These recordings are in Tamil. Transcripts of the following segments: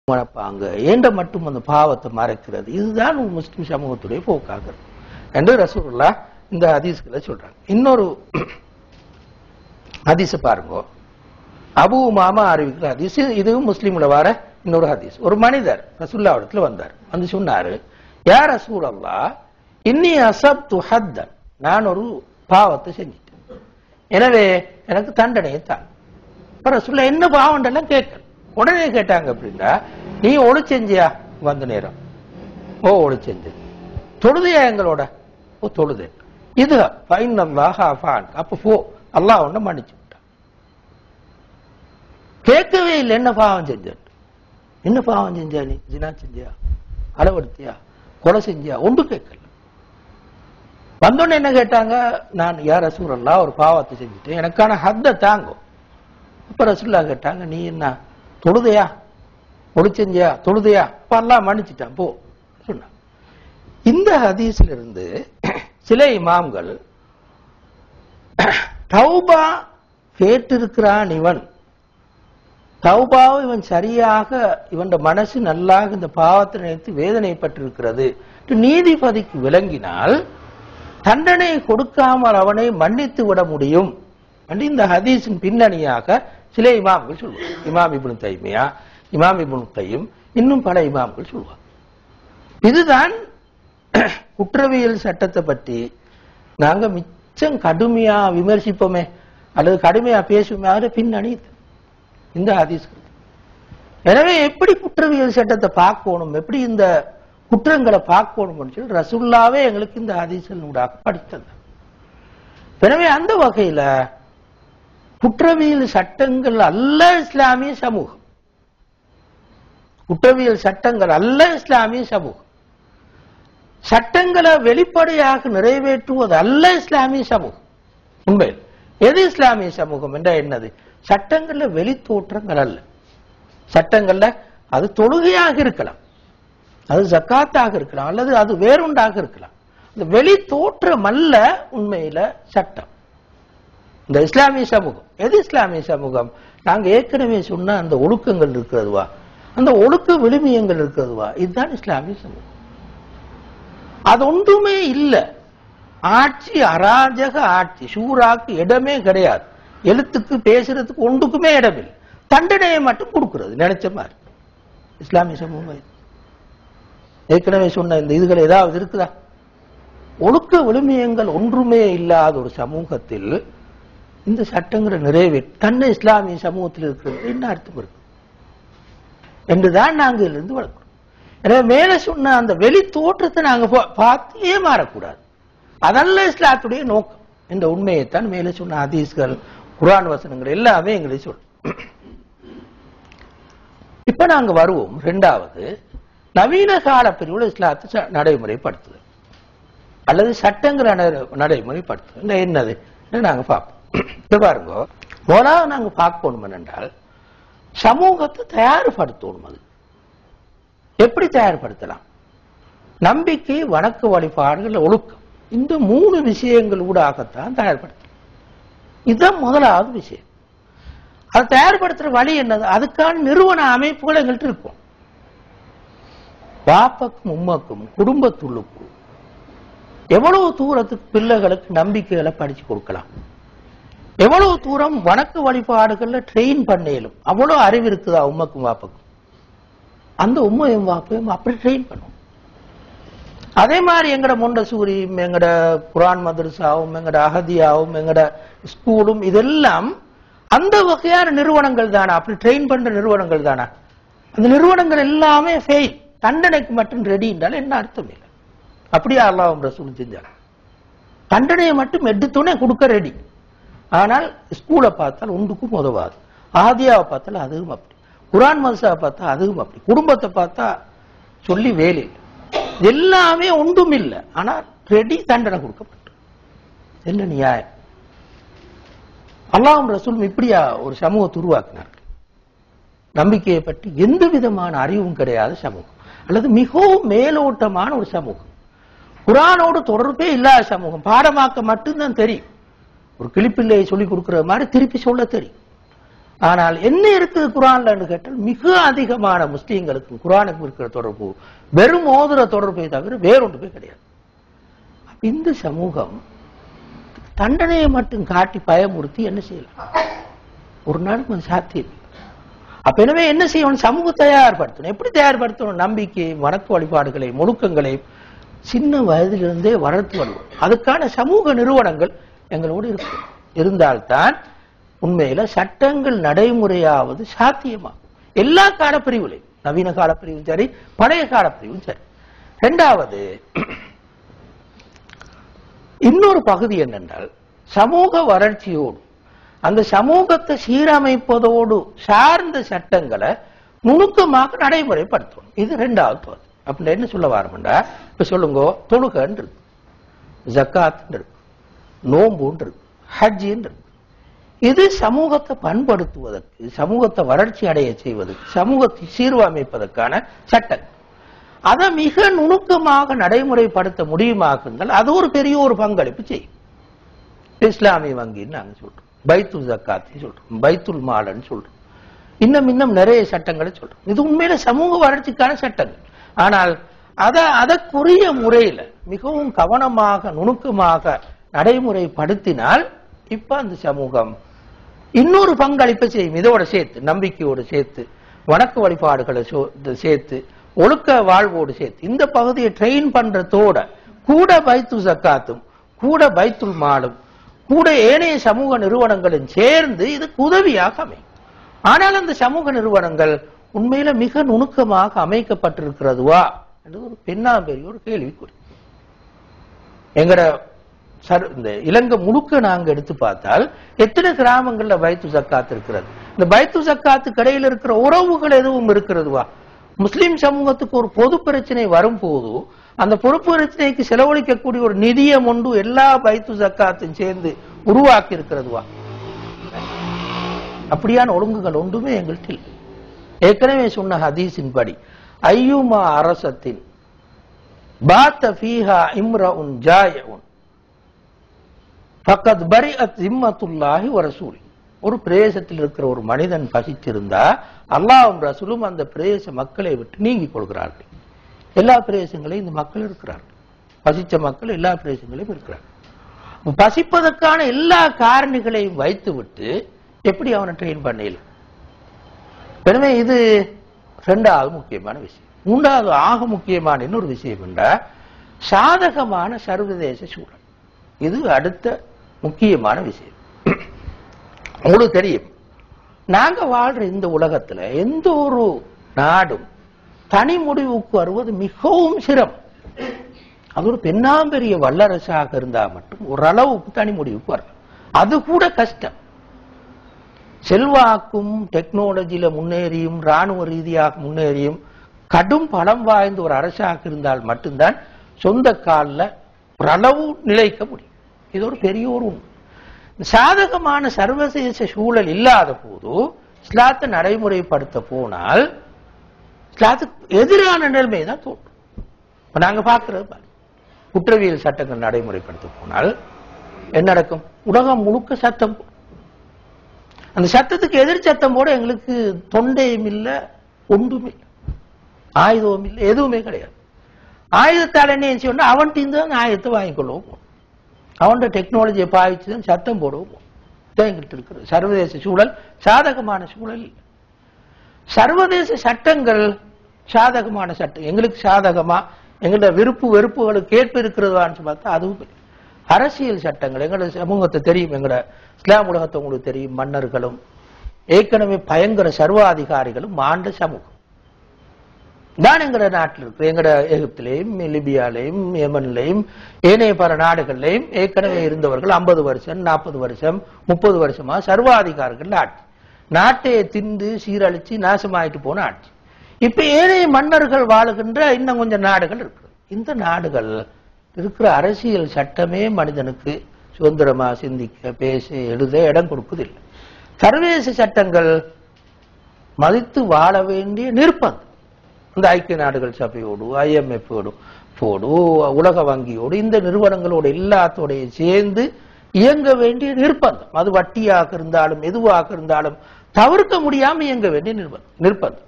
மனப்பாங்க ஏண்ட மட்டும் அந்த பாவத்தை மறைக்கிறது. இதுதான் முஸ்லிம் சமூகத்துடைய போக்காக என்று ரசூலுல்லாஹ் இந்த ஹதீஸ்களை சொல்றாங்க. இன்னொரு ஹதீஸ் பாருங்க, அபூ உமாமா அறிவிக்கிற ஹதீஸ், இது முஸ்லிம்ல வர இன்னொரு ஹதீஸ். ஒரு மனிதர் ரசூலுல்லாஹ் இடத்துல வந்தார், வந்து சொன்னாரு, யா ரசூலல்லாஹ் இன்னி அஸப்து ஹத்தன், நான் ஒரு பாவத்தை செஞ்சிட்டேன், எனவே எனக்கு தண்டனையை தான். ரசூலுல்லாஹ் என்ன பாவம்ன்றெல்லாம் கேட்கல, உடனே கேட்டாங்க அப்படின்னா, நீ ஒளி செஞ்சியா வந்த நேரம்? ஓ ஒளி செஞ்சு. தொழுதையா எங்களோட? ஓ தொழுது. இது அப்ப போ, அல்லாஹ் ஒண்ணு மன்னிச்சு விட்டான். கேட்கவே இல்லை என்ன பாவம் செஞ்ச, என்ன பாவம் செஞ்சா, நீ ஜினா செஞ்சியா, அளவெடுத்தியா, கொலை செஞ்சியா, ஒன்று கேட்கல. வந்தோன்னு என்ன கேட்டாங்க, நான் யா ரசூலல்லாஹ் ஒரு பாவத்தை செஞ்சுட்டேன், எனக்கான ஹத்த தாங்கும். இப்ப ரசூலுல்லாஹ் கேட்டாங்க, நீ என்ன தொழுதையா, ஒளி செஞ்சியா, தொழுதையா? அப்ப அல்லாஹ் மன்னிச்சுட்டான் போ சொன்ன. இந்த ஹதீஸ்ல இருந்து சில இமாம்கள் தௌபா கேட்டிருக்கிறான், இவன் தௌபாவை இவன் சரியாக, இவன் மனசு நல்லாக இந்த பாவத்தை நினைத்து வேதனைப்பட்டிருக்கிறது நீதிபதிக்கு விளங்கினால் தண்டனை கொடுக்காமல் அவனை மன்னித்து விட முடியும் என்று இந்த ஹதீஸின் பின்னணியாக சில இமாம்கள் சொல்வார். இமாம் இப்னு தைமியா, இமாம் இப்னு கையும், இன்னும் பல இமாம்கள் சொல்வார். இதுதான் குற்றவியல் சட்டத்தை பற்றி நாங்க மிச்சம் கடுமையா விமர்சிப்போமே அல்லது கடுமையா பேசுவோமே பின்னணி இந்த ஹதீஸ்கள். எனவே எப்படி குற்றவியல் சட்டத்தை பார்க்கணும், எப்படி இந்த குற்றங்களை பார்க்கணும்னு சொல்லி ரசூலுல்லாஹ்வே எங்களுக்கு இந்த ஹதீஸ்கள் ஊடாக படித்தது. எனவே அந்த வகையில குற்றவியல் சட்டங்கள் அல்ல இஸ்லாமிய சமூகம், குற்றவியல் சட்டங்கள் அல்ல இஸ்லாமிய சமூகம், சட்டங்களை வெளிப்படையாக நிறைவேற்றுவது அல்ல இஸ்லாமிய சமூகம். உண்மையில் எது இஸ்லாமிய சமூகம் என்ற என்னது? சட்டங்கள்ல வெளி தோற்றங்கள் அல்ல. சட்டங்கள்ல அது தொழுகையாக இருக்கலாம், அது ஜக்காத்தாக இருக்கலாம், அல்லது அது வேறொன்றாக இருக்கலாம். இந்த வெளி தோற்றம் அல்ல உண்மையில சட்டம். இந்த இஸ்லாமிய சமூகம் எது இஸ்லாமிய சமூகம்? நாங்க ஏற்கனவே சொன்ன அந்த ஒழுக்கங்கள் இருக்கிறதுவா, அந்த ஒழுக்க விழுமியங்கள் இருக்கிறதுவா, இதுதான் இஸ்லாமிய சமூகம். அது ஒன்றுமே இல்லை. ஆட்சி அராஜக ஆட்சி, சூறாக்கு இடமே கிடையாது, எழுத்துக்கு பேசுறதுக்கு ஒன்றுக்குமே இடமில்லை, தண்டனையை மட்டும் கொடுக்கிறது நினைச்ச மாதிரி இஸ்லாமிய சமூகம். ஏற்கனவே சொன்ன இந்த இதுகள் ஏதாவது இருக்குதா? ஒழுக்க விழுமியங்கள் ஒன்றுமே இல்லாத ஒரு சமூகத்தில் இந்த சட்டங்களை நிறைவேற்றி தன்னை இஸ்லாமிய சமூகத்தில் இருக்கிறது என்ன அர்த்தம் இருக்கு என்றுதான் நாங்கள் இதிலிருந்து வளர்க்கிறோம். எனவே மேல சொன்ன அந்த வெளி தோற்றத்தை நாங்க பார்த்தே மாறக்கூடாது, அதல்ல இஸ்லாத்துடைய நோக்கம் என்ற உண்மையைத்தான் மேலே சொன்ன ஹதீஸ்கள், குர்ஆன் வசனங்கள் எல்லாமே எங்களை சொல்லும். இப்ப நாங்க வருவோம் இரண்டாவது, நவீன கால பிரிவுல இஸ்லாத்தை நடைமுறைப்படுத்துதல் அல்லது சட்டங்களை நடைமுறைப்படுத்துதல் என்னது நாங்க பார்ப்போம். பாருங்க, முதலாவது நாங்க பார்க்கணும் என்றால் சமூகத்தை தயார்படுத்தணும். அது எப்படி தயார்படுத்தலாம்? நம்பிக்கை, வணக்க வழிபாடுகள், ஒழுக்கம், இந்த 3 விஷயங்கள் ஊடாகத்தான் தயார்படுத்தலாம். இதுதான் முதலாவது விஷயம். அதை தயார்படுத்துற வழி என்னது? அதுக்கான நிறுவன அமைப்புகள் எங்கள்கிட்ட இருக்கும். பாப்பக்கும் உம்மக்கும் குடும்பத்துள்ளுக்கும் எவ்வளவு தூரத்துக்கு பிள்ளைகளுக்கு நம்பிக்கைகளை படிச்சு கொடுக்கலாம், எவ்வளவு தூரம் வணக்க வழிபாடுகள்ல ட்ரெயின் பண்ணேலும் அவ்வளவு அறிவு இருக்குதா உம்மக்கும் வாப்பக்கும்? அந்த உம்மையும் வாப்பையும் அப்படி ட்ரெயின் பண்ணும். அதே மாதிரி எங்கட மொண்டசூரியும் எங்கட குர்ஆன் மதரசாவும் எங்கட அஹதியாவும் எங்கட ஸ்கூலும் இதெல்லாம் அந்த வகையான நிறுவனங்கள் தானா? அப்படி ட்ரெயின் பண்ற நிறுவனங்கள் தானா? அந்த நிறுவனங்கள் எல்லாமே ஃபெயில், தண்டனைக்கு மட்டும் ரெடி என்றால் என்ன அர்த்தம் இல்லை. அப்படியே அல்லாஹ்வும் ரசூலும் செஞ்சாங்க, தண்டனையை மட்டும் எடுத்துனே கொடுக்க ரெடி. ஆனால் ஸ்கூலை பார்த்தால் ஒன்றுக்கும் உதவாது, ஆதியாவை பார்த்தால் அதுவும் அப்படி, குர்ஆன் மதரசாவை பார்த்தா அதுவும் அப்படி, குடும்பத்தை பார்த்தா சொல்லி வேலை எல்லாமே ஒன்றும் இல்லை. ஆனால் ரெடி தண்டனை கொடுக்கப்பட்டு என்ன நியாயம்? அல்லாஹ்வும் ரசூலும் இப்படியா ஒரு சமூகத்தை உருவாக்கினார்கள்? நம்பிக்கையை பற்றி எந்த விதமான அறிவும் கிடையாத சமூகம், அல்லது மிகவும் மேலோட்டமான ஒரு சமூகம், குர்ஆனோடு தொடர்பே இல்லாத சமூகம், பாடமாக்க மட்டும்தான் தெரியும், ஒரு கிளிப்பிள்ளையை சொல்லிக் கொடுக்கிற மாதிரி திருப்பி சொல்ல தெரியும். ஆனால் என்ன இருக்குது குர்ஆன்ல என்று கேட்டால் மிக அதிகமான முஸ்லீம்களுக்கு குர்ஆனுக்கு இருக்கிற தொடர்பு வெறும் ஓதுற தொடர்பை தவிர வேறொன்றுமே கிடையாது. இந்த சமூகம் தண்டனையை மட்டும் காட்டி பயமுறுத்தி என்ன செய்யலாம்? ஒரு நாளுக்கு சாத்தியம். அப்ப எனவே என்ன செய்யணும்? சமூகம் தயார்படுத்தணும். எப்படி தயார்படுத்தணும்? நம்பிக்கை, வணக்க வழிபாடுகளை, முழுக்கங்களை சின்ன வயதிலிருந்தே வளர்த்து வருவோம். அதுக்கான சமூக நிறுவனங்கள் எங்களோடு இருந்தால்தான் உண்மையில சட்டங்கள் நடைமுறையாவது சாத்தியமாகும். எல்லா காலப்பிரிவுலையும், நவீன காலப்பிரிவும் சரி, பழைய காலப்பிரிவும் சரி. இரண்டாவது, இன்னொரு பகுதி என்னென்றால் சமூக வளர்ச்சியோடு அந்த சமூகத்தை சீரமைப்பதோடு சார்ந்த சட்டங்களை நுணுக்கமாக நடைமுறைப்படுத்தணும். இது இரண்டாவது பகுதி. அப்படி என்ன சொல்ல வாரம்டா, இப்ப சொல்லுங்க, தொழுகன்று இருக்கு, ஜக்காத் இருக்கு, நோம்புன்று இருக்கு, ஹஜ்ஜின்னு இருக்கு. இது சமூகத்தை பண்படுத்துவதற்கு, சமூகத்தை வளர்ச்சி அடைய செய்வதற்கு, சமூகத்தை சீர்வமைப்பதற்கான சட்டங்கள். அதை மிக நுணுக்கமாக நடைமுறைப்படுத்த முடியுமாக இருந்தால் அது ஒரு பெரிய ஒரு பங்களிப்பு செய்யும். இஸ்லாமிய வங்கின்னு நாங்க சொல்றோம், பைத்துல் ஜக்காத் சொல்றோம், பைத்துல் மாலன்னு சொல்றோம், இன்னும் நிறைய சட்டங்களை சொல்றோம். இது உண்மையில சமூக வளர்ச்சிக்கான சட்டங்கள். ஆனால் அதற்குரிய முறையில மிகவும் கவனமாக நுணுக்கமாக நடைமுறைப்படுத்தினால் இப்ப அந்த சமூகம் இன்னொரு பங்களிப்பை செய்யும். இதோட சேர்த்து, நம்பிக்கையோடு சேர்த்து, வணக்க வழிபாடுகளை சேர்த்து, ஒழுக்க வாழ்வோடு சேர்த்து, இந்த பகுதியை ட்ரெயின் பண்றதோட கூட பைத்துல் ஜக்காத்தும் கூட பைத்துல் மாலும் கூட ஏனைய சமூக நிறுவனங்களும் சேர்ந்து இதுக்கு உதவியாக அமையும். ஆனால் அந்த சமூக நிறுவனங்கள் உண்மையில மிக நுணுக்கமாக அமைக்கப்பட்டிருக்கிறதுவா என்றது ஒரு பெரிய ஒரு கேள்விக்குறி. எங்கட இந்த இலங்கை முழுக்க நாங்க எடுத்து பார்த்தால் எத்தனை கிராமங்கள்ல பைத்துல் ஜக்காத் இருக்கிறது? இந்த பைத்துல் ஜக்காத்து கடையில் இருக்கிற உறவுகள் எதுவும் இருக்கிறதுவா? முஸ்லிம் சமூகத்துக்கு ஒரு பொது பிரச்சனை வரும்போது அந்த பொறுப்பு பிரச்சனைக்கு செலவழிக்கக்கூடிய ஒரு நிதியம் ஒன்று எல்லா பைத்துல் ஜக்காத்தும் சேர்ந்து உருவாக்கி இருக்கிறதுவா? அப்படியான ஒழுங்குகள் ஒன்றுமே எங்கள்கிட்ட இல்லை. ஏற்கனவே சொன்ன ஹதீஸின் படி ஐயுமா அரசத்தின் பாத்த ஃபீஹா இம்ரஉன் ஜாயிஉன் ஃபக்கத் பரிஅத் ஸிம்மத்துல்லாஹி வ ரசூலி. ஒரு பிரதேசத்தில் இருக்கிற ஒரு மனிதன் பசித்திருந்தா அல்லாஹ்வும் ரசூலும் அந்த பிரதேச மக்களை விட்டு நீங்கி கொள்கிறார்கள். எல்லா பிரதேசங்களையும் இந்த மக்கள் இருக்கிறார்கள், பசிச்ச மக்கள் எல்லா பிரதேசங்களையும் இருக்கிறார்கள். பசிப்பதற்கான எல்லா காரணிகளையும் வைத்து விட்டு எப்படி அவனை ட்ரெயின் பண்ணல? எனவே இது இரண்டாவது முக்கியமான விஷயம். மூன்றாவது ஆக முக்கியமான இன்னொரு விஷயம் என்றா சாதகமான சர்வதேச சூழல். இது அடுத்த முக்கியமான விஷயம். உங்களுக்கு தெரியும், நாங்க வாழ்ற இந்த உலகத்துல எந்த ஒரு நாடும் தனி முடிவுக்கு வருவது மிகவும் சிரமம். அது ஒரு பெரிய வல்லரசாக இருந்தா மட்டும் ஓரளவுக்கு தனி முடிவுக்கு வரும். அது கூட கஷ்டம். செல்வாக்கும் டெக்னாலஜியில முன்னேறியும் ராணுவ ரீதியாக முன்னேறியும் கடும் பலம் வாய்ந்த ஒரு அரசாக இருந்தால் மட்டும்தான் சொந்த காலில் ஓரளவு நிலைக்க முடியும். இது ஒரு பெரிய ஒரு உண்மை. சாதகமான சர்வதேச சூழல் இல்லாத போது இஸ்லாத்தை நடைமுறைப்படுத்த போனால் இஸ்லாத்துக்கு எதிரான நிலைமை தான் தோன்றும். இப்ப நாங்க பார்க்கிறது, குற்றவியல் சட்டங்கள் நடைமுறைப்படுத்த போனால் என்ன நடக்கும்? உலகம் முழுக்க சட்டம். அந்த சட்டத்துக்கு எதிர் சட்டம் போட எங்களுக்கு தொண்டையும் இல்லை, ஒன்றும் இல்லை, ஆயுதமும் இல்லை, எதுவுமே கிடையாது. ஆயுதத்தால் என்ன சொன்னா அவன்கிட்ட தான் ஆயுதத்தை வாங்கிக்கொள்வோம், அவன் டெக்னாலஜியை பாவிச்சுதான் சட்டம் போடுவோம். எங்கள்கிட்ட இருக்கிறது சர்வதேச சூழல் சாதகமான சூழல் இல்லை. சர்வதேச சட்டங்கள் சாதகமான சட்டம் எங்களுக்கு சாதகமா எங்களோட விருப்பு வெறுப்புகளுக்கு ஏற்ப இருக்கிறதான்னு பார்த்தா அதுவும் அரசியல் சட்டங்கள் எங்களோட சமூகத்தை தெரியும், எங்களோட இஸ்லாம் உலகத்தை உங்களுக்கு தெரியும். மன்னர்களும் ஏற்கனவே பயங்கர சர்வாதிகாரிகளும் ஆண்ட சமூகம் தான் எங்களோட நாட்டில் இருக்கு. எங்களோட எகிப்திலையும் லிபியாலையும் யமன்லையும் ஏனைய பல நாடுகள்லையும் ஏற்கனவே இருந்தவர்கள் 50 வருஷம் 40 வருஷம் 30 வருஷமா சர்வாதிகாரிகள் ஆட்சி, நாட்டையை திண்டு சீரழிச்சு நாசமாயிட்டு போன ஆட்சி. இப்ப ஏனைய மன்னர்கள் வாழுகின்ற இன்னும் கொஞ்சம் நாடுகள் இருக்கு. இந்த நாடுகள் இருக்கிற அரசியல் சட்டமே மனிதனுக்கு சுதந்திரமா சிந்திக்க, பேச, எழுத இடம் கொடுப்பதில்லை. சர்வதேச சட்டங்கள் மதித்து வாழ வேண்டிய நிர்பந்தம் இந்த ஐக்கிய நாடுகள் சபையோடு, IMF-ஓடு, உலக வங்கியோடு, இந்த நிறுவனங்களோடு எல்லாத்தோடைய சேர்ந்து இயங்க வேண்டிய நிர்பந்தம். அது வட்டியாக இருந்தாலும் எதுவாக இருந்தாலும் தவிர்க்க முடியாம இயங்க வேண்டிய நிர்பந்தம்.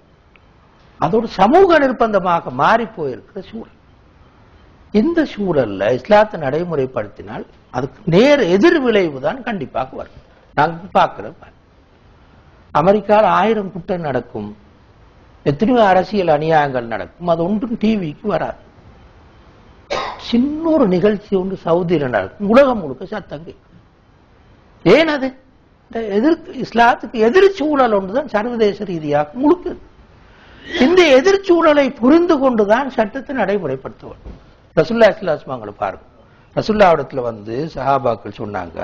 அது ஒரு சமூக நிர்பந்தமாக மாறி போயிருக்கிற சூழல். இந்த சூழல்ல இஸ்லாத்தை நடைமுறைப்படுத்தினால் அதுக்கு நேர் எதிர் விளைவு தான் கண்டிப்பாக வரும். நாங்க பார்க்கிறோம், அமெரிக்காவில் 1000 குற்றம் நடக்கும், எத்தனையோ அரசியல் அநியாயங்கள் நடக்கும், அது ஒன்றும் டிவிக்கு வராது. சின்ன ஒரு நிகழ்ச்சி ஒன்று சவுதியில் நடக்கும், உலகம் முழுக்க சத்தம் கேட்கும். ஏன் அது இஸ்லாத்துக்கு எதிர் சூழல் ஒன்றுதான் சர்வதேச ரீதியாக முழுக்க. இந்த எதிர்ச்சூழலை புரிந்து கொண்டுதான் சட்டத்தை நடைமுறைப்படுத்துவோம். ரசூல்லா இஸ்லாஸ்மாங்களை பாருங்க, ரசூல்லாவிடத்துல வந்து சஹாபாக்கள் சொன்னாங்க,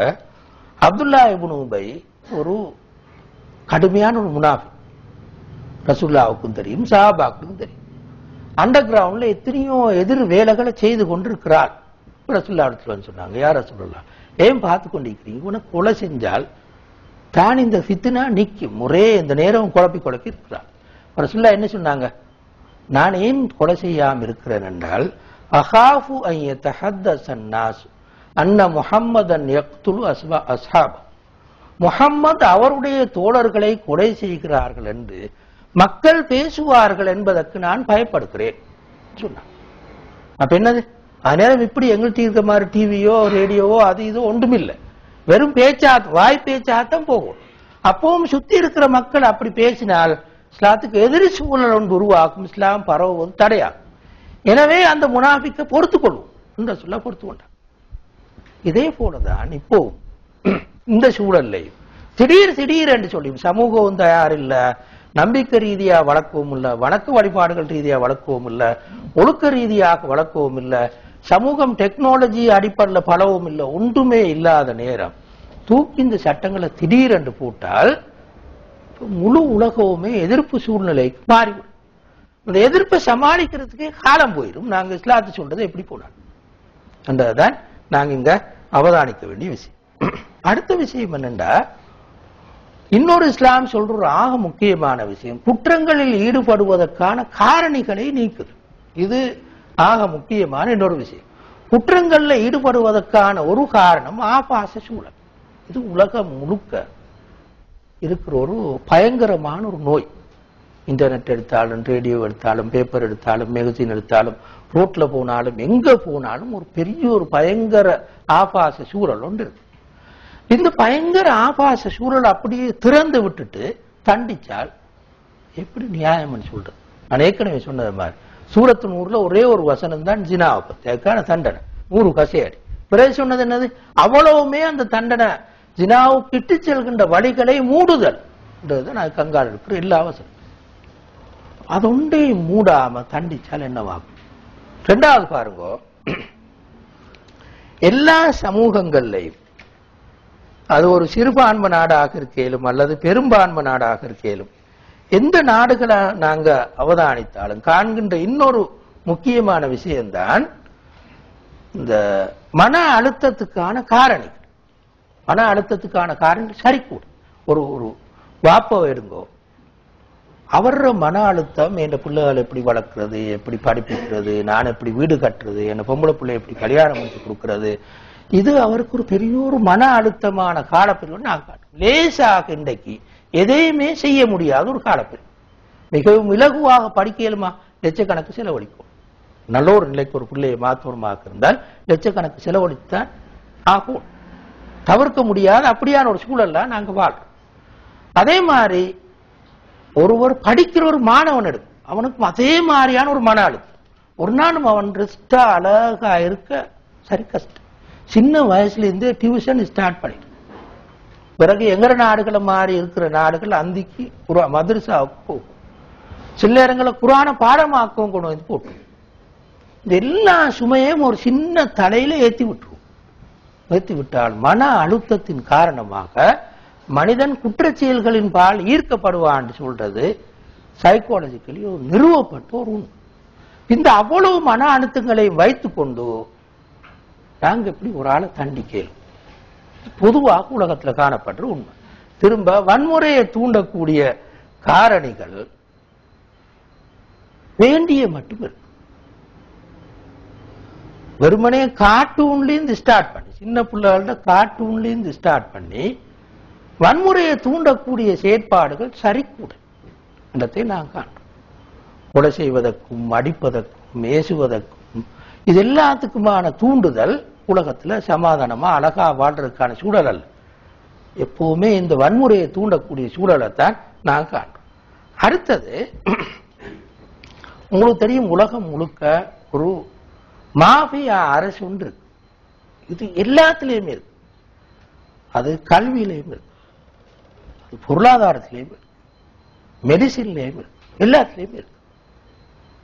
அப்துல்லா இப்னு உபை ஒரு கடுமையான ஒரு முனாஃபிக், ரசூல்லாவுக்கும் தெரியும் சஹாபாக்களுக்கும் தெரியும். அண்டர் கிரவுண்ட்ல எத்தனையோ எதிர் வேலைகளை செய்து கொண்டிருக்கிறார். ரசூல்லாவிடத்துல வந்து சொன்னாங்க, யார் ரசூலுல்லாஹ் ஏன் பார்த்து கொண்டிருக்கிறீங்க, உனக்கு கொலை செஞ்சால் தான் இந்த ஃபித்னா நிற்கும், ஒரே இந்த நேரம் குழப்பி இருக்கிறார். ரசூலுல்லாஹ் என்ன சொன்னாங்க, நான் ஏன் கொலை செய்யாம இருக்கிறேன் என்றால், அஹாஃபு அன் யதஹத்தஸ அன்னாஸ் அன்ன முஹம்மதன் யக்துலு அஸ்ஹாப, முஹம்மது அவருடைய தோழர்களை கொலை செய்கிறார்கள் என்று மக்கள் பேசுவார்கள் என்பதற்கு நான் பயப்படுகிறேன் சொன்னார். அப்ப என்னது, அதனால இப்படி எங்கள்கிட்ட இருக்க மாதிரி டிவியோ ரேடியோவோ அது இதோ ஒன்றுமில்லை, வெறும் வாய் பேச்சாத்தான் போகும். அப்பவும் சுத்தி இருக்கிற மக்கள் அப்படி பேசினால் இஸ்லாத்துக்கு எதிரி சூழல் ஒன்று உருவாக்கும், இஸ்லாம் பரவுவது தடையாகும். எனவே அந்த முனாஃபிக்கை பொறுத்து கொள்வோம் என்று சொல்ல பொறுத்து கொண்டார். இதே போலதான் இப்போ இந்த சூழல்ல திடீர் என்று சொல்லி சமூகம் தயார் இல்ல, நம்பிக்கை ரீதியா வளர்க்கவும் இல்ல, வணக்க வழிபாடுகள் ரீதியா வளர்க்கவும் இல்ல, ஒழுக்க ரீதியாக வளர்க்கவும் இல்ல, சமூகம் டெக்னாலஜி அடிப்படையில் பலவும் இல்லை, ஒன்றுமே இல்லாத நேரம் தூக்கி இந்த சட்டங்களை திடீரென்று போட்டால் முழு உலகவுமே எதிர்ப்பு சூழ்நிலைக்கு மாறிவிடும். இந்த எதிர்ப்பை சமாளிக்கிறதுக்கே காலம் போயிடும். நாங்க இஸ்லாத்தை சொல்றது எப்படி போனாலும் என்றதான் நாங்க இங்க அவதானிக்க வேண்டிய விஷயம். அடுத்த விஷயம் என்னண்டா, இன்னொரு இஸ்லாம் சொல்ற ஒரு ஆக முக்கியமான விஷயம், குற்றங்களில் ஈடுபடுவதற்கான காரணிகளை நீக்குது. இது ஆக முக்கியமான இன்னொரு விஷயம். குற்றங்கள்ல ஈடுபடுவதற்கான ஒரு காரணம் ஆபாச சூழல். இது உலகம் முழுக்க இருக்கிற ஒரு பயங்கரமான ஒரு நோய். இன்டர்நெட் எடுத்தாலும், ரேடியோ எடுத்தாலும், பேப்பர் எடுத்தாலும், மேகசின் எடுத்தாலும், ரோட்ல போனாலும், எங்க போனாலும் ஒரு பெரிய ஒரு பயங்கர ஆபாச சூழல் ஒன்று இருக்கு. இந்த பயங்கர ஆபாச சூழல் அப்படியே திறந்து விட்டுட்டு தண்டிச்சால் எப்படி நியாயம் சொல்றது? நான் ஏற்கனவே சொன்னது மாதிரி சூரத்து 100ல ஒரே ஒரு வசனம் தான் ஜினாவை பத்தி, அதுக்கான தண்டனை 100 கசையடி. பிறகு சொன்னது என்னது, அவ்வளவுமே அந்த தண்டனை ஜினாவுக்கு இட்டு செல்கின்ற வழிகளை மூடுதல். நான் கங்கால் இருக்கிற எல்லா அவசரம் அதொண்டே மூடாம தண்டிச்சால் என்னவாகும்? ரெண்டாவது பாருங்க, எல்லா சமூகங்கள்லையும் அது ஒரு சிறுபான்மை நாடாக இருக்கேலும் அல்லது பெரும்பான்மை நாடாக இருக்கேலும் எந்த நாடுகளை நாங்க அவதானித்தாலும் காண்கின்ற இன்னொரு முக்கியமான விஷயம்தான் இந்த மன அழுத்தத்துக்கான காரணிகள். மன அழுத்தத்துக்கான காரணிகள் சரி கூட ஒரு ஒரு வாப்ப எடுங்கோ, அவர மன அழுத்தம், என் பிள்ளைகளை எப்படி வளர்க்கறது, எப்படி படிப்பிக்கிறது, நான் எப்படி வீடு கட்டுறது, என் பொம்பளை பிள்ளை எப்படி கல்யாணம் முடிச்சு கொடுக்கறது, இது அவருக்கு ஒரு பெரிய ஒரு மன அழுத்தமான காலப்பிரிவு. நான் காட்டுறேன் லேசாக இன்றைக்கு எதையுமே செய்ய முடியாத ஒரு காலப்பிரிவு. மிகவும் இலகுவாக படிக்க இயலுமா, லட்சக்கணக்கு செலவழிக்கும். நல்ல ஒரு நிலைக்கு ஒரு பிள்ளையை மாத்தூரமாக இருந்தால் லட்சக்கணக்கு செலவழித்தான் ஆகும். தவிர்க்க முடியாத அப்படியான ஒரு சூழல்ல நாங்க வாழ்றோம். அதே மாதிரி ஒருவர் படிக்கிற ஒரு மாணவன் எடுக்கும், அவனுக்கு அதே மாதிரியான ஒரு மன அழுத்தம். ஒரு நாளும் அவன் ரெஸ்டா அழகா இருக்க சரி கஷ்டம். சின்ன வயசுல இருந்தே டியூஷன் ஸ்டார்ட் பண்ணிட்டு, பிறகு எங்கட நாடுகளை மாறி இருக்கிற நாடுகள் அந்திக்கு மதரசாவுக்கு போகும், சில நேரங்களில் குரான பாடமாக்கவும் கொண்டு வந்து போட்டு இந்த எல்லா சுமையும் ஒரு சின்ன தலையில ஏற்றி விட்டுருவோம். ஏற்றி விட்டால் மன அழுத்தத்தின் காரணமாக மனிதன் குற்றச்செயல்களின் பால் ஈர்க்கப்படுவான்னு சொல்றது சைக்காலஜிக்கலி ஒரு நிறுவப்பட்ட ஒரு உண்மை. இந்த அவ்வளவு மன அழுத்தங்களை வைத்துக் கொண்டு நாங்க எப்படி ஒரு ஆளை தண்டிக்கலும் பொதுவாக உலகத்துல காணப்படுற உண்மை. திரும்ப வன்முறையை தூண்டக்கூடிய காரணிகள் வேண்டிய மட்டும் இருக்கு. வெறுமனே கார்ட்டூன்ல இருந்து ஸ்டார்ட் பண்ணி, சின்ன பிள்ளைகள கார்ட்டூன்ல இருந்து ஸ்டார்ட் பண்ணி வன்முறையை தூண்டக்கூடிய செயற்பாடுகள் சரிக்கூட இடத்தை நான் காண்றோம். கொலை செய்வதற்கும் அடிப்பதற்கும் ஏசுவதற்கும் இது எல்லாத்துக்குமான தூண்டுதல் உலகத்துல சமாதானமா அழகா வாழ்றதுக்கான சூழல் அல்ல. எப்பவுமே இந்த வன்முறையை தூண்டக்கூடிய சூழலைத்தான் நான் காண்றோம். அடுத்தது, உங்களுக்கு தெரியும், உலகம் முழுக்க ஒரு மாஃபியா அரசு ஒன்று இருக்கு. இது எல்லாத்திலையுமே இருக்கு. அது கல்வியிலையும் இருக்கு, அது பொருளாதாரத்திலையும் இருக்கு, மெடிசின்லையும் இருக்கு, எல்லாத்திலையும் இருக்கு.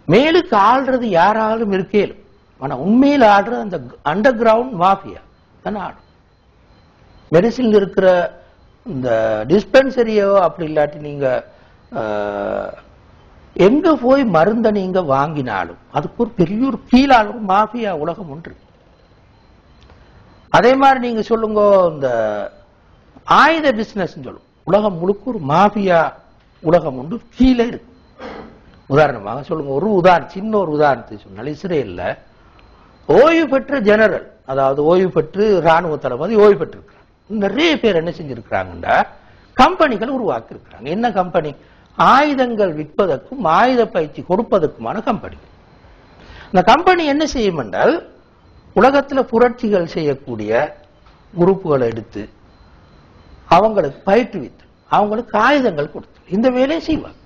மேலுக்கு ஆள்றது யாராலும் இருக்கேலும், ஆனா உண்மையில் ஆடுறது அந்த அண்டர் கிரவுண்ட் மாஃபியா தானே ஆடும். மெடிசின்ல இருக்கிற இந்த டிஸ்பென்சரியோ அப்படி இல்லாட்டி நீங்க எங்க போய் மருந்த நீங்க வாங்கினாலும் அதுக்கு ஒரு பெரிய ஒரு கீழாளர் மாஃபியா உலகம் ஒன்று. அதே மாதிரி நீங்க சொல்லுங்க, இந்த ஆயுத பிசினஸ் சொல்லும், உலகம் முழுக்க ஒரு மாஃபியா உலகம் ஒன்று கீழே இருக்கு. உதாரணமாக சொல்லுங்க, ஒரு உதாரணம், சின்ன ஒரு உதாரணத்தை சொன்னால், இஸ்ரேல்ல ஓய்வு பெற்ற ஜெனரல், அதாவது ஓய்வு பெற்று ராணுவ தளபதி ஓய்வு பெற்றிருக்கிறாங்க. நிறைய பேர் என்ன செஞ்சிருக்கிறாங்கன்னா கம்பெனிகள் உருவாக்கி இருக்கிறாங்க. என்ன கம்பெனி? ஆயுதங்கள் விற்பதற்கும் ஆயுத பயிற்சி கொடுப்பதற்குமான கம்பெனி. இந்த கம்பெனி என்ன செய்யும் என்றால், உலகத்துல புரட்சிகள் செய்யக்கூடிய குரூப்புகளை எடுத்து அவங்களுக்கு பயிற்றுவித்து அவங்களுக்கு ஆயுதங்கள் கொடுத்து இந்த வேலையை செய்வாங்க.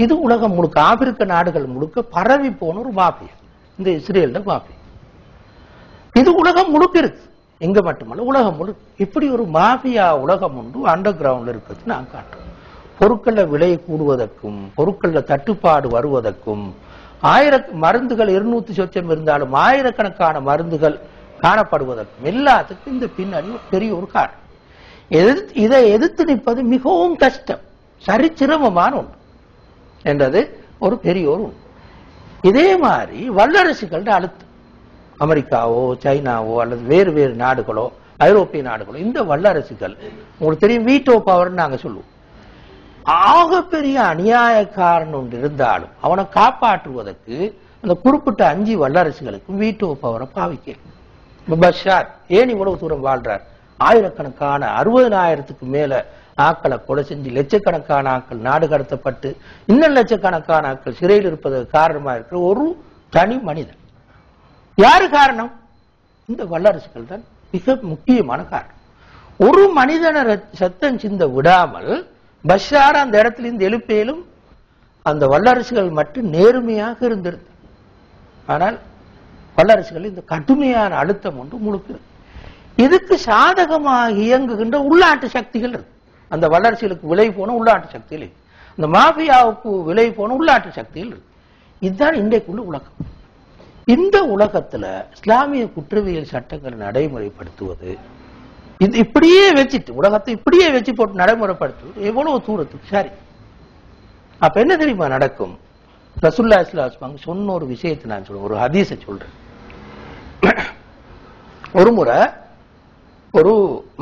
இது உலகம் முழுக்க, ஆப்பிரிக்க நாடுகள் முழுக்க பரவி போன ஒரு மாஃபியா இந்த இஸ்ரேல் மாஃபியா. இது உலகம் முழுக்க இருக்கு, இங்க மட்டுமல்ல உலகம் முழுக்க. இப்படி ஒரு மாஃபியா உலகம் ஒன்று அண்டர் கிரவுண்ட்ல இருக்கிறது நான் காட்டுறேன். பொருட்கள விலை கூடுவதற்கும் பொருட்கள தட்டுப்பாடு வருவதற்கும் மருந்துகள் 200 சொச்சம் இருந்தாலும் ஆயிரக்கணக்கான மருந்துகள் காணப்படுவதற்கும் எல்லாத்துக்கும் இந்த பின்னணி பெரிய ஒரு காரணம். இதை எதிர்த்து நிற்பது மிகவும் கஷ்டம், சரிச்சிரமமான ஒன்று என்றது ஒரு பெரிய ஒரு ஒன்று. இதே மாதிரி வல்லரசுகளோட அழுத்தம், அமெரிக்காவோ சைனாவோ அல்லது வேறு வேறு நாடுகளோ ஐரோப்பிய நாடுகளோ, இந்த வல்லரசுகள் உங்களுக்கு தெரியும் வீட்டோ பவர் நாங்க சொல்லுவோம். ஆகப்பெரிய அநியாயக்காரன் ஒன்று இருந்தாலும் அவனை காப்பாற்றுவதற்கு அந்த குறிப்பிட்ட 5 வல்லரசுகளுக்கும் வீட்டோ பவரை பாவிக்க. பஷார் ஏன் இவ்வளவு தூரம் வாழ்றார்? ஆயிரக்கணக்கான 60,000க்கு மேல ஆக்களை கொலை செஞ்சு லட்சக்கணக்கான ஆக்கள் நாடு கடத்தப்பட்டு இன்னும் லட்சக்கணக்கான ஆக்கள் சிறையில் இருப்பதற்கு காரணமா இருக்கிற ஒரு தனி மனிதன். யாரு காரணம்? இந்த வல்லரசுகள் தான் மிக முக்கியமான காரணம். ஒரு மனிதனை சத்தம் சிந்த விடாமல் பஷார் அந்த இடத்துல இருந்து எழுப்பேலும் அந்த வல்லரசுகள் மட்டும் நேர்மையாக இருந்திருந்த. ஆனால் வல்லரசுகள் இந்த கடுமையான அழுத்தம் ஒன்று முழுக்க. இதுக்கு சாதகமாக இயங்குகின்ற உள்நாட்டு சக்திகள் இருக்கு. அந்த வல்லரசுகளுக்கு விலை போன உள்நாட்டு சக்திகள் இருக்கு, அந்த மாஃபியாவுக்கு விலை போன உள்நாட்டு சக்திகள் இருக்கு. இதுதான் இன்றைக்குள்ள உலகம். இந்த உலகத்துல இஸ்லாமிய குற்றவியல் சட்டங்களை நடைமுறைப்படுத்துவது, இது இப்படியே வச்சுட்டு உலகத்தை இப்படியே வச்சு போட்டு நடைமுறைப்படுத்துவது எவ்வளவு தூரத்துக்கு சரி? அப்ப என்ன தெரியுமா நடக்கும்? ரசூலுல்லாஹி ஸல்லல்லாஹு அலைஹி வஸல்லம் சொன்ன ஒரு விஷயத்தை நான் சொல்றேன், ஒரு ஹதீஸை சொல்றேன். ஒரு முறை ஒரு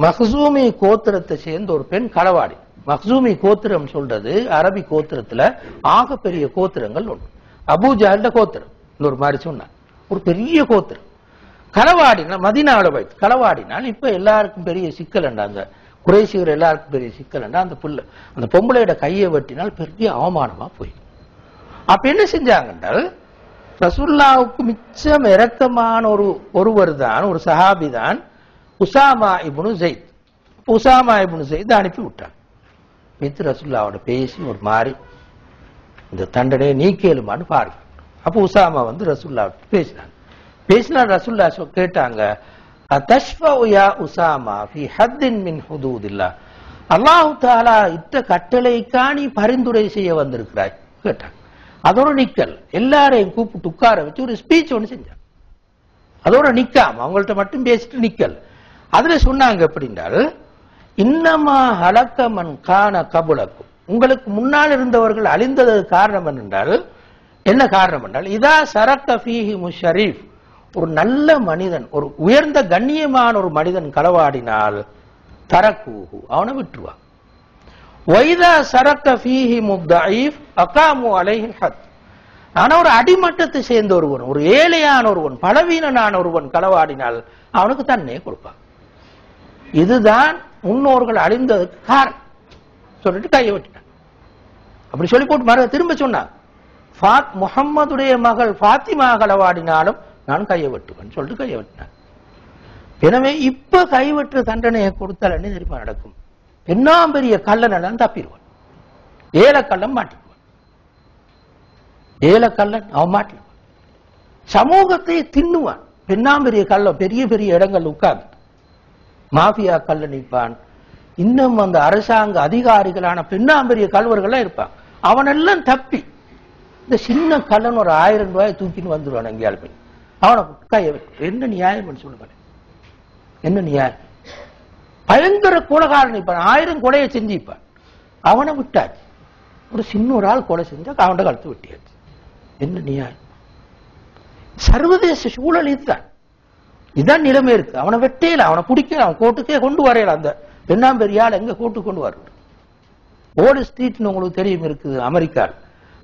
மக்சூமி கோத்திரத்தை சேர்ந்த ஒரு பெண் களவாடி. மக்சூமி கோத்திரம் சொல்றது அரபி கோத்திரத்துல ஆக பெரிய கோத்திரங்கள் ஒன்று. அபூ ஜஹல் கோத்திரம் ஒரு மாதிரி சொன்னார், ஒரு பெரிய கோத்திரம். களவாடினால் மதீனாவுல வைத்து களவாடினால் இப்ப எல்லாருக்கும் பெரிய சிக்கல் என்றா, அந்த குறைசியர் எல்லாருக்கும் பெரிய சிக்கல் என்றா, அந்த பொம்பளையோட கையை வெட்டினால் பெரிய அவமானமா போய். அப்ப என்ன செஞ்சாங்க என்றால், ரசூலுல்லாஹ்வுக்கு மிச்சம் இரக்கமான ஒருவர் தான், ஒரு சஹாபி தான் உசாமா இப்னு ஸைத். உசாமா இப்னு ஸைத் அனுப்பி விட்டாங்க. மித்து ரசூலுல்லாஹ்வோட பேசி ஒரு மாதிரி இந்த தண்டனையை நீக்கேலுமான்னு பாருங்க. அப்ப உசாமா வந்து ரசூலுல்லாஹ்வோட பேசினா ரசூலுல்லாஹ் கேட்டாங்க, அதஷ்ஃபஉ யா உசாமா ஃபீ ஹத்தின் மின் ஹுதூதில்லாஹ், அல்லாஹ் தஆலா இட்ட கட்டளைக்கா நீ பரிந்துரை செய்ய வந்திருக்கிறாய் கேட்டாங்க. அதோட நிக்கல், எல்லாரையும் கூப்பிட்டு உட்கார வச்சு ஒரு ஸ்பீச் ஒன்று செஞ்சாங்க. அதோட நிக்காம அவங்கள்ட்ட மட்டும் பேசிட்டு நிக்கல். அதுல சொன்னாங்க எப்படின்றால், இன்னமா ஹலக்க மன் கான கபுலக்கும், உங்களுக்கு முன்னால் இருந்தவர்கள் அழிந்தது காரணம் என்றால் என்ன காரணம் என்றால், இதா சரக்க ஃபீஹி முஷரீஃப், ஒரு நல்ல மனிதன், ஒரு உயர்ந்த கண்ணியமான ஒரு மனிதன் களவாடினால் தரக்கூஹு, அவனை விட்டுருவான். வைதா சரக்க ஃபீஹி முத்தஈஃப் அகாமு அலைஹில் ஹத், ஆனா ஒரு அடிமட்டத்தை சேர்ந்த ஒருவன், ஒரு ஏழையான ஒருவன், பலவீனனான ஒருவன் களவாடினால் அவனுக்கு தன்னையே கொடுப்பான். இதுதான் முன்னோர்கள் அழிந்ததுக்கு காரணம் சொல்லிட்டு கையை வெட்டினான். அப்படி சொல்லி போட்டு திரும்ப சொன்னான், முகம்மதுடைய மகள் ஃபாத்திமா களவாடினாலும் நான் கையை வெட்டுவேன் சொல்லிட்டு கையை வெட்டினான். எனவே இப்ப கைவெற்று தண்டனையை கொடுத்தால் என்ன தெரியுமா நடக்கும்? பெரிய கள்ளன் தப்பிடுவான், ஏலக்கள்ளன் மாட்டிடுவான், ஏலக்கள்ளன் அவன் மாட்டிடுவான், சமூகத்தை தின்னுவான். பெரிய கள்ளன் பெரிய பெரிய இடங்கள் உட்கார்ந்து மாஃபியா கள்ளன் நிற்பான். இன்னும் அந்த அரசாங்க அதிகாரிகளான பெரிய கல்வர்கள் இருப்பான். அவனெல்லாம் தப்பி இந்த சின்ன கள்ளன் ஒரு 1000 ரூபாய் தூக்கின்னு வந்துடுவான். எங்கேயால் போய் அவனை கையை வெட்டு. என்ன நியாயம் சொல்லுவாங்க? என்ன நியாயம்? பயங்கர கொலைகாரன் நிற்பான், 1000 கொலையை செஞ்சிப்பான். அவனை விட்டாச்சு. ஒரு சின்ன ஒரு ஆள் கொலை செஞ்சா அவனை கழுத்து வெட்டியாச்சு. என்ன நியாயம்? சர்வதேச சூழல் இதுதான். இதுதான் நிலைமை இருக்கு. அவனை வெட்டையில, அவனை பிடிக்கல, அவன் கோர்ட்டுக்கே கொண்டு வரையல. அந்த பெரியாள் எங்க கோர்ட்டு கொண்டு வர? ஓல் ஸ்ட்ரீட் உங்களுக்கு தெரியும் இருக்குது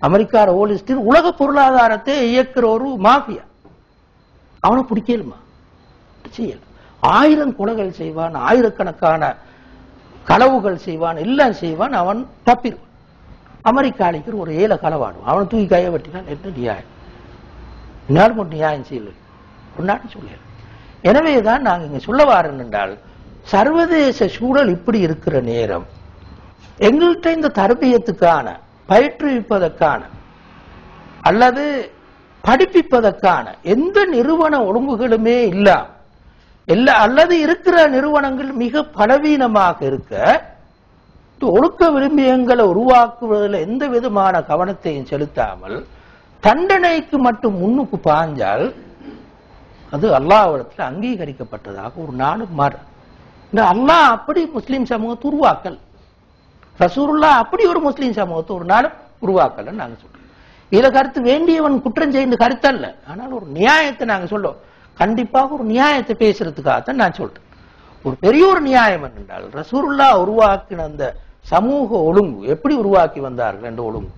அமெரிக்கா ஓல் ஸ்ட்ரீட் உலக பொருளாதாரத்தை இயக்குற ஒரு மாஃபியா. அவனை பிடிக்கலுமா? செய்யல. 1000 கொலைகள் செய்வான், ஆயிரக்கணக்கான களவுகள் செய்வான், எல்லாம் செய்வான். அவன் தப்பிடுவான். அமெரிக்காளிக்கு ஒரு ஏழை களவாடுவான். அவனை தூக்கி கையை வெட்டினான். என்ன நியாயம்? என்னால் மட்டும் நியாயம் செய்யல, ஒரு நாட்டு சொல்லல. எனவேதான் நாங்கள் இங்க சொல்ல வாரன் என்றால், சர்வதேச சூழல் இப்படி இருக்கிற நேரம் எங்கள்கிட்ட இந்த தரபியத்துக்கான பயிற்றுவிப்பதற்கான அல்லது படிப்பிப்பதற்கான எந்த நிறுவன ஒழுங்குகளுமே இல்லாம அல்லது இருக்கிற நிறுவனங்கள் மிக பலவீனமாக இருக்க, ஒழுக்க விரும்பியங்களை உருவாக்குவதில் எந்த விதமான கவனத்தையும் செலுத்தாமல் தண்டனைக்கு மட்டும் முன்னுக்கு பாஞ்சால் அது அல்லாஹ்விடத்தில் அங்கீகரிக்கப்பட்டதாக ஒரு நாடு மாறு. அல்லாஹ் அப்படி முஸ்லிம் சமூகத்தை உருவாக்கல், ரசூலுல்லாஹ் அப்படி ஒரு முஸ்லிம் சமூகத்தை ஒரு நாடு உருவாக்கல் நாங்க சொல்றோம். இதுல கருத்து வேண்டியவன் குற்றம் செய்து கருத்தல்ல, ஆனால் ஒரு நியாயத்தை நாங்க சொல்றோம். கண்டிப்பாக ஒரு நியாயத்தை பேசுறதுக்காகத்தான் நான் சொல்றேன். ஒரு பெரிய ஒரு நியாயம் என்றால், ரசூலுல்லாஹ் உருவாக்கின அந்த சமூக ஒழுங்கு எப்படி உருவாக்கி வந்தார்கள் என்ற ஒழுங்கு.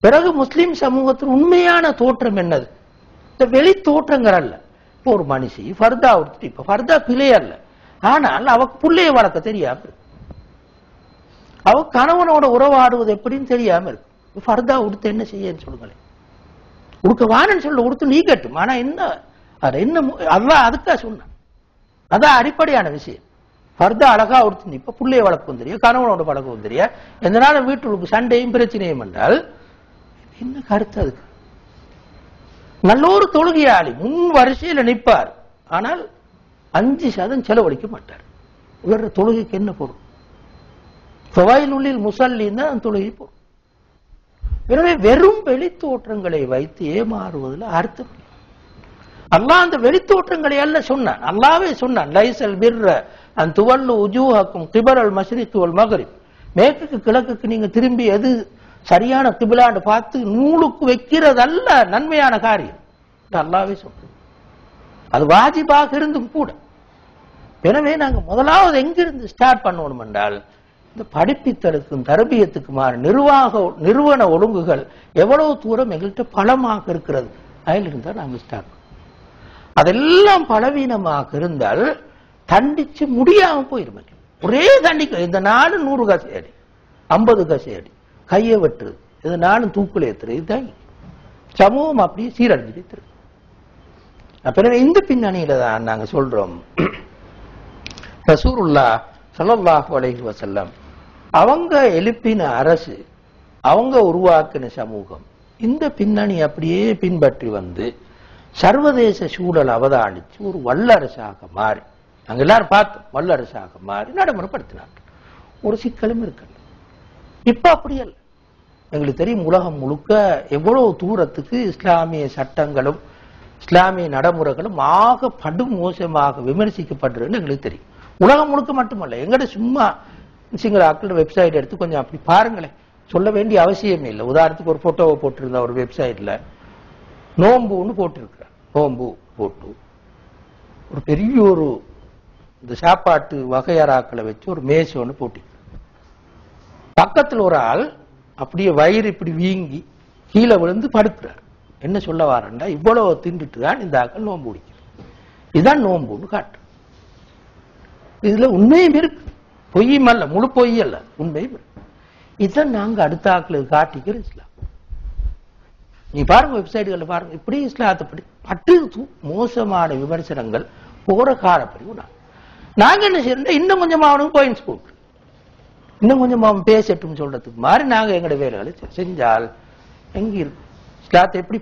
பிறகு முஸ்லிம் சமூகத்தின் உண்மையான தோற்றம் என்னது? இந்த வெளி தோற்றங்கள் அல்ல. இப்போ ஒரு மனுஷி ஃபர்தா உடுத்து, இப்ப ஃபர்தா பிழை அல்ல, ஆனால் அவக்கு புள்ளைய வளர்க்க தெரியாம இருக்கு, அவ கணவனோட உறவாடுவது எப்படின்னு தெரியாம இருக்கு. ஃபர்தா உடுத்து என்ன செய்யன்னு சொல்லுங்களேன். உடுக்க வானன்னு சொல்ல உடுத்து நீ கட்டும். ஆனா என்ன என்ன அல்லாஹ் அதுக்கா சொன்னான். அதான் அடிப்படையான விஷயம். ஃபர்தா அழகா உடுத்து இப்ப புள்ளைய வளர்க்கவும் தெரியும், கணவனோட பழக்கவும் தெரியும், எந்த நாளும் வீட்டுக்கு சண்டையும் பிரச்சனையும் என்றால் என்ன கருத்து அதுக்கு? நல்ல ஒரு தொழுகையாளி முன் வரிசையில் நிற்பார், ஆனால் 5% செலவழிக்க மாட்டார். இவர் தொழுகைக்கு என்ன பொருள்? ஃபவைலுல் முஸல்லின் தான் தொழுகை பொருள். எனவே வெறும் வெளித்தோற்றங்களை வைத்து ஏமாறுவதில் அர்த்தம். அல்லாஹ் அந்த வெளித்தோற்றங்களை அல்ல சொன்னான், அல்லாஹ்வே சொன்னான், லைஸல் பிர்ர அன் துவல்லு உஜூஹக்கும் கிபரல் மஷ்ரிக் வல் மக்ரிப். மேற்குக்கு கிழக்குக்கு நீங்க திரும்பி எது சரியான கிபிலான்னு பார்த்து நூலுக்கு வைக்கிறதல்ல நன்மையான காரியம். அல்லாஹ்வே சொன்னான். அது வாஜிபாக இருந்தும் கூட. எனவே நாங்க முதலாவது எங்கிருந்து ஸ்டார்ட் பண்ணணும் என்றால், இந்த படிப்பித்தலுக்கும் தரபியத்துக்குமாறு நிறுவன ஒழுங்குகள் எவ்வளவு தூரம் எங்கள்கிட்ட பலமாக இருக்கிறது அதில் இருந்தால் நாங்கள் ஸ்டார்ட். அதெல்லாம் பலவீனமாக இருந்தால் தண்டிச்சு முடியாம போயிருமே. ஒரே தண்டிக்க இந்த நாடு 100 காசு அடி, 50 காசு அடி, கையை வெட்டுறது, இந்த நாடு தூக்குல ஏத்துறது, இதுதான் சமூகம் அப்படியே சீரழிஞ்சிட்டு. அப்ப இந்த பின்னணியில தான் நாங்க சொல்றோம், ரசூலுல்லாஹ் ஸல்லல்லாஹு அலைஹி வஸல்லம் அவங்க எழுப்பின அரசு, அவங்க உருவாக்கின சமூகம் இந்த பின்னணி அப்படியே பின்பற்றி வந்து சர்வதேச சூழல் அவதானிச்சு ஒரு வல்லரசாக மாறி, நாங்க எல்லாரும் பார்த்தோம், வல்லரசாக மாறி நடைமுறைப்படுத்தினாங்க. ஒரு சிக்கலும் இருக்கு. இப்ப அப்படி அல்ல. எங்களுக்கு தெரியும், உலகம் முழுக்க எவ்வளவு தூரத்துக்கு இஸ்லாமிய சட்டங்களும் இஸ்லாமிய நடைமுறைகளும் ஆக படுமோசமாக விமர்சிக்கப்படுறதுன்னு எங்களுக்கு தெரியும். உலகம் முழுக்க மட்டுமல்ல, எங்கட சும்மா சிங்கள ஆக்களோட வெப்சைட் எடுத்து கொஞ்சம் அப்படி பாருங்களேன். சொல்ல வேண்டிய அவசியமே இல்லை. உதாரணத்துக்கு ஒரு போட்டோவை போட்டிருந்த ஒரு வெப்சைட்ல நோம்புன்னு போட்டிருக்கிறார். நோம்பு போட்டு ஒரு பெரிய ஒரு இந்த சாப்பாட்டு வகையறாக்களை வச்சு ஒரு மேசை ஒன்று போட்டி, பக்கத்தில் ஒரு ஆள் அப்படியே வயிறு இப்படி வீங்கி கீழே விழுந்து படுக்கிறார். என்ன சொல்ல வாரண்டா, இவ்வளவு தின்றுட்டு தான் இந்த ஆக்கள் நோம்பு பிடிக்கிறது, இதுதான் நோம்புன்னு காட்டு. இதுல உண்மையும் இருக்கு. பொய்யும் அல்ல, முழு பொய் அல்ல, உண்மையும். இதை நாங்க அடுத்த ஆக்களுக்கு காட்டிக்கிற இஸ்லாம். நீ பாருங்க, வெப்சைட்டுகளை பாருங்க, இப்படி இஸ்லாத்தை படி பட்டு மோசமான விமர்சனங்கள் போற காலப்படி. நாங்க என்ன செய்யறோம், இன்னும் கொஞ்சம் அவனுக்கு பாயிண்ட்ஸ் போட்டு இன்னும் கொஞ்சம் அவன் பேசட்டும் சொல்றதுக்கு மாதிரி நாங்க எங்களுடைய வேலைகளை செஞ்சால் எங்க இருக்கும் இஸ்லாத்தை எப்படி